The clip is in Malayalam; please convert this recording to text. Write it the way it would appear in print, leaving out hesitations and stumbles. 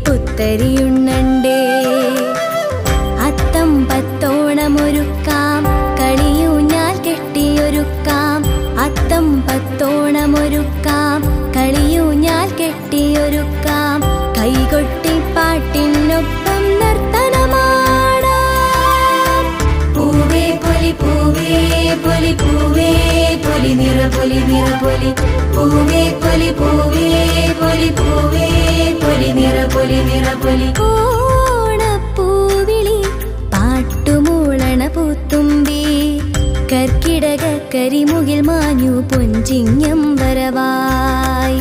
പുത്തരിയുണ്ണണ്ടേ അത്തം പത്തോണമൊരുക്കാം കളിയൂഞ്ഞാൽ കെട്ടിയൊരുക്കാം അത്തം പത്തോണമൊരുക്കാം കളിയൂഞ്ഞാൽ കെട്ടിയൊരുക്കാം കൈകൊട്ടി പാട്ടിനൊപ്പം നർത്തനമാടാം പൂവേ പൊലി പൂവേ പൊലി പൂവേ പൊലി നിറപൊലി നിറപൊലി പൂവേ പൊലി പൂവേ പൊലി പൂവേ പൊലി നിറപൊലി നിറപൊലി ഓണപ്പൂവിളി പാട്ടുമൂളണ പൂത്തുമ്പി കർക്കിടക കരിമുകിൽ മാഞ്ഞു പൊഞ്ചിങ്ങം വരവായി